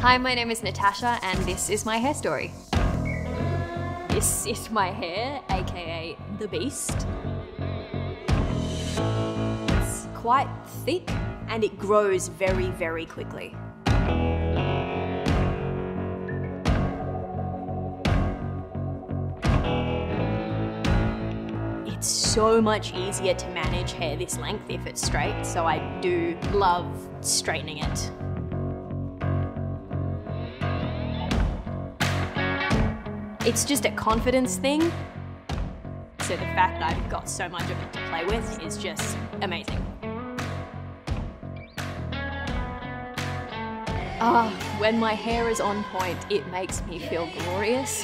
Hi, my name is Natasha and this is my hair story. This is my hair, aka the beast. It's quite thick and it grows very, very quickly. It's so much easier to manage hair this length if it's straight, so I do love straightening it. It's just a confidence thing, so the fact that I've got so much of it to play with is just amazing. When my hair is on point, it makes me feel glorious.